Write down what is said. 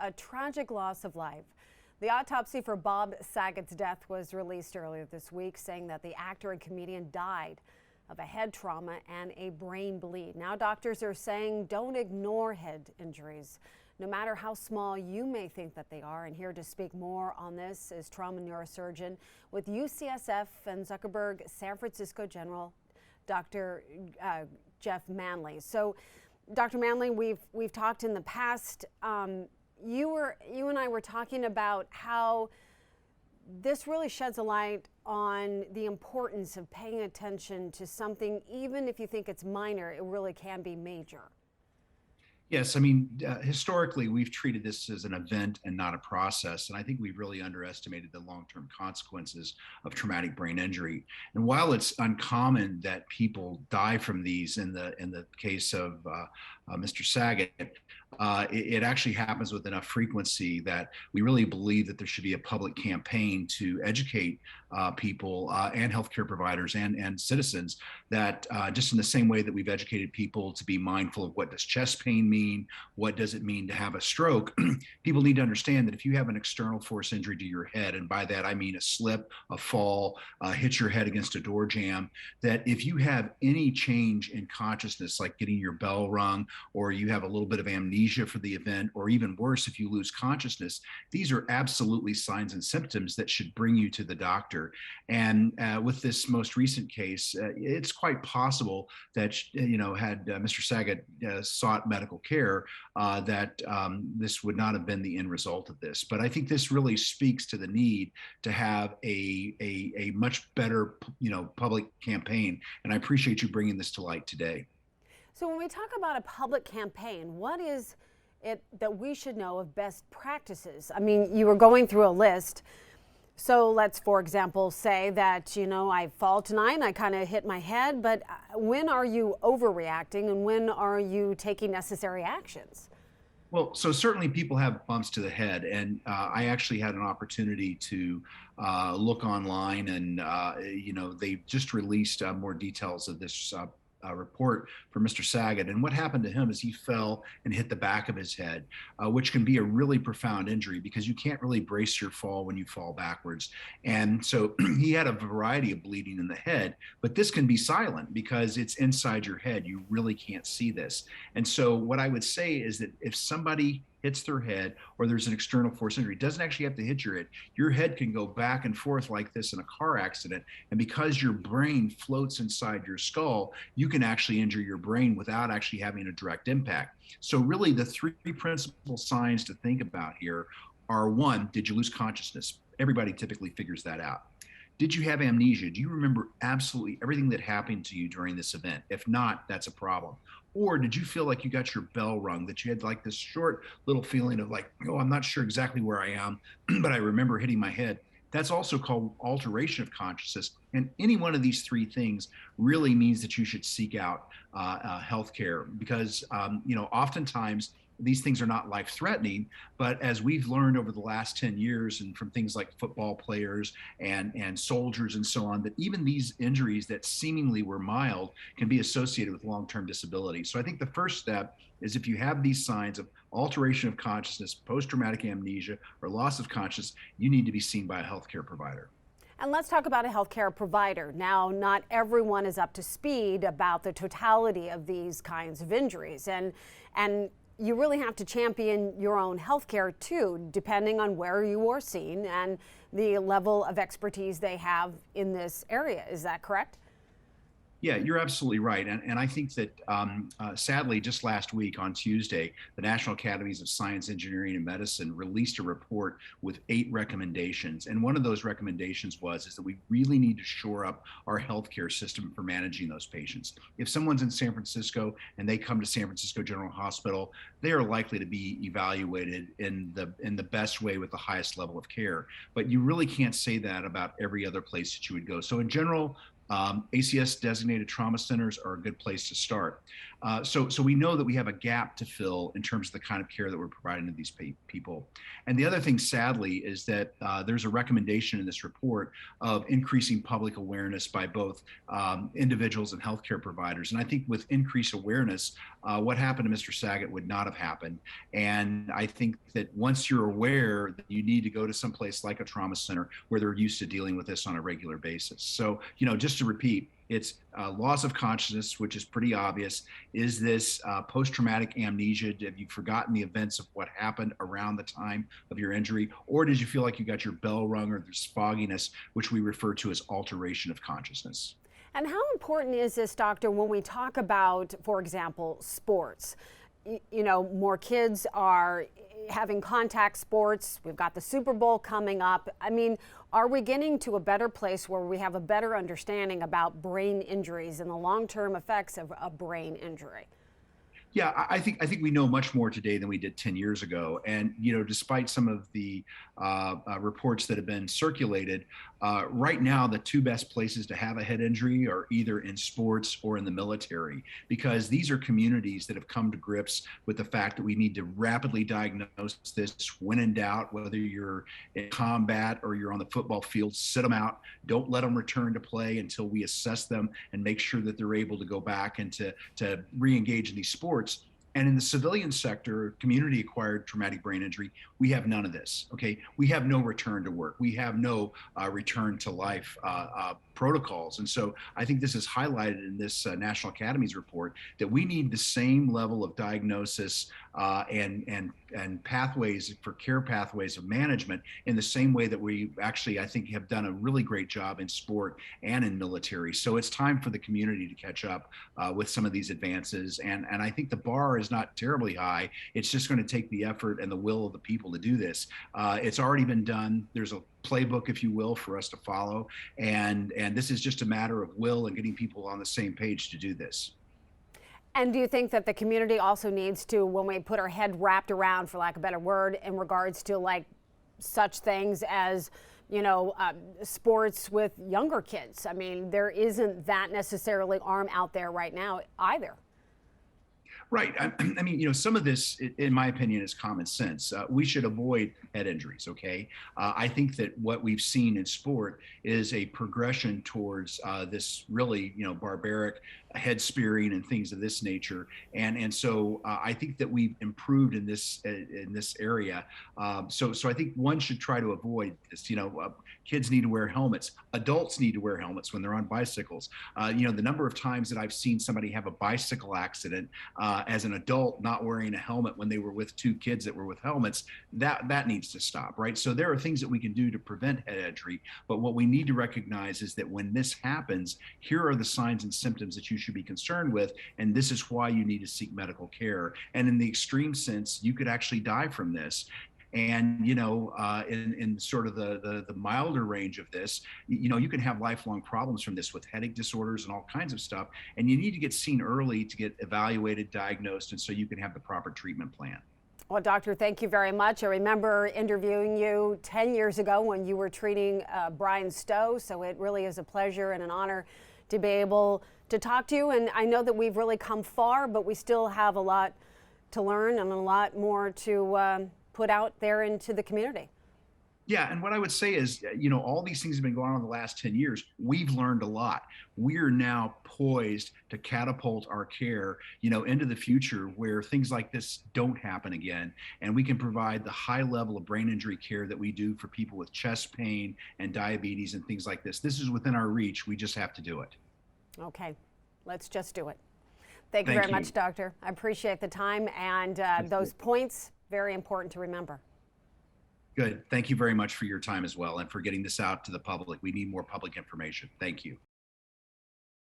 a tragic loss of life. The autopsy for Bob Saget's death was released earlier this week, saying that the actor and comedian died of a head trauma and a brain bleed. Now doctors are saying don't ignore head injuries, no matter how small you may think that they are. And here to speak more on this is trauma neurosurgeon with UCSF and Zuckerberg San Francisco General, Dr. Geoff Manley. So, Dr. Manley, we've talked in the past. You and I were talking about how this really sheds a light on the importance of paying attention to something, even if you think it's minor, it really can be major. Yes, I mean, historically, we've treated this as an event and not a process. And I think we've really underestimated the long-term consequences of traumatic brain injury. And while it's uncommon that people die from these in the case of Mr. Saget, it actually happens with enough frequency that we really believe that there should be a public campaign to educate people and healthcare providers and citizens that just in the same way that we've educated people to be mindful of what does chest pain mean, what does it mean to have a stroke, people need to understand that if you have an external force injury to your head, and by that I mean a slip, a fall, hit your head against a door jamb, that if you have any change in consciousness, like getting your bell rung, or you have a little bit of amnesia for the event, or even worse, if you lose consciousness, these are absolutely signs and symptoms that should bring you to the doctor. And with this most recent case, it's quite possible that, had Mr. Saget sought medical care, that this would not have been the end result of this. But I think this really speaks to the need to have a much better, public campaign. And I appreciate you bringing this to light today. So when we talk about a public campaign, what is it that we should know of best practices? I mean, you were going through a list. So let's, for example, say that, I fall tonight and I kind of hit my head, but when are you overreacting and when are you taking necessary actions? Well, so certainly people have bumps to the head, and I actually had an opportunity to look online, and they just released more details of this report for Mr. Saget. And what happened to him is he fell and hit the back of his head, which can be a really profound injury because you can't really brace your fall when you fall backwards. And so he had a variety of bleeding in the head, but this can be silent because it's inside your head. You really can't see this. And so what I would say is that if somebody hits their head or there's an external force injury, it doesn't actually have to hit your head. Your head can go back and forth like this in a car accident. And because your brain floats inside your skull, you can actually injure your brain without actually having a direct impact. So really the three principal signs to think about here are: one, did you lose consciousness? Everybody typically figures that out. Did you have amnesia? Do you remember absolutely everything that happened to you during this event? If not, that's a problem. Or did you feel like you got your bell rung, that you had like this short little feeling of like, oh, I'm not sure exactly where I am, but I remember hitting my head? That's also called alteration of consciousness. And any one of these three things really means that you should seek out health care because, oftentimes these things are not life-threatening, but as we've learned over the last 10 years and from things like football players and soldiers and so on, that even these injuries that seemingly were mild can be associated with long-term disability. So I think the first step is if you have these signs of alteration of consciousness, post-traumatic amnesia, or loss of consciousness, you need to be seen by a healthcare provider. And let's talk about a healthcare provider. Now, not everyone is up to speed about the totality of these kinds of injuries. And you really have to champion your own healthcare too, depending on where you are seen and the level of expertise they have in this area. Is that correct? Yeah, you're absolutely right. And I think that sadly, just last week on Tuesday, the National Academies of Science, Engineering, and Medicine released a report with 8 recommendations. And one of those recommendations is that we really need to shore up our healthcare system for managing those patients. If someone's in San Francisco and they come to San Francisco General Hospital, they are likely to be evaluated in the best way with the highest level of care. But you really can't say that about every other place that you would go. So in general, ACS designated trauma centers are a good place to start. So we know that we have a gap to fill in terms of the kind of care that we're providing to these people. And the other thing, sadly, is that there's a recommendation in this report of increasing public awareness by both individuals and healthcare providers. And I think with increased awareness, what happened to Mr. Saget would not have happened. And I think that once you're aware that you need to go to some place like a trauma center where they're used to dealing with this on a regular basis. So, just to repeat, it's loss of consciousness, which is pretty obvious. Is this post-traumatic amnesia? Have you forgotten the events of what happened around the time of your injury? Or did you feel like you got your bell rung, or there's fogginess, which we refer to as alteration of consciousness? And how important is this, doctor, when we talk about, for example, sports? More kids are having contact sports. We've got the Super Bowl coming up. I mean, are we getting to a better place where we have a better understanding about brain injuries and the long-term effects of a brain injury? Yeah, I think we know much more today than we did 10 years ago. And despite some of the reports that have been circulated, right now the two best places to have a head injury are either in sports or in the military, because these are communities that have come to grips with the fact that we need to rapidly diagnose this when in doubt. Whether you're in combat or you're on the football field, sit them out. Don't let them return to play until we assess them and make sure that they're able to go back and to re-engage in these sports. And in the civilian sector, community-acquired traumatic brain injury, we have none of this, okay? We have no return to work. We have no return to life protocols. And so I think this is highlighted in this National Academies report, that we need the same level of diagnosis and pathways for care pathways of management in the same way that we actually, I think, have done a really great job in sport and in military. So it's time for the community to catch up with some of these advances. And I think the bar is not terribly high. It's just going to take the effort and the will of the people to do this. It's already been done. There's a playbook, if you will, for us to follow. And this is just a matter of will and getting people on the same page to do this. And do you think that the community also needs to, when we put our head wrapped around, for lack of a better word, in regards to like such things as, sports with younger kids? I mean, there isn't that necessarily arm out there right now either. Right. I mean, some of this, in my opinion, is common sense. We should avoid head injuries, okay? I think that what we've seen in sport is a progression towards this really, barbaric head spearing and things of this nature. And so I think that we've improved in this area. So I think one should try to avoid this. Kids need to wear helmets. Adults need to wear helmets when they're on bicycles. The number of times that I've seen somebody have a bicycle accident as an adult not wearing a helmet when they were with two kids that were with helmets, that needs to stop, right? So there are things that we can do to prevent head injury, but what we need to recognize is that when this happens, here are the signs and symptoms that you should be concerned with, and this is why you need to seek medical care. And in the extreme sense, you could actually die from this. And in sort of the milder range of this, you can have lifelong problems from this with headache disorders and all kinds of stuff. And you need to get seen early to get evaluated, diagnosed, and so you can have the proper treatment plan. Well, doctor, thank you very much. I remember interviewing you 10 years ago when you were treating Brian Stowe. So it really is a pleasure and an honor to be able to talk to you. And I know that we've really come far, but we still have a lot to learn and a lot more to put out there into the community. Yeah, and what I would say is, all these things have been going on in the last 10 years. We've learned a lot. We are now poised to catapult our care, into the future where things like this don't happen again. And we can provide the high level of brain injury care that we do for people with chest pain and diabetes and things like this. This is within our reach. We just have to do it. Okay, let's just do it. Thank you very much, doctor. I appreciate the time and those points. Very important to remember. Good. Thank you very much for your time as well and for getting this out to the public. We need more public information. Thank you.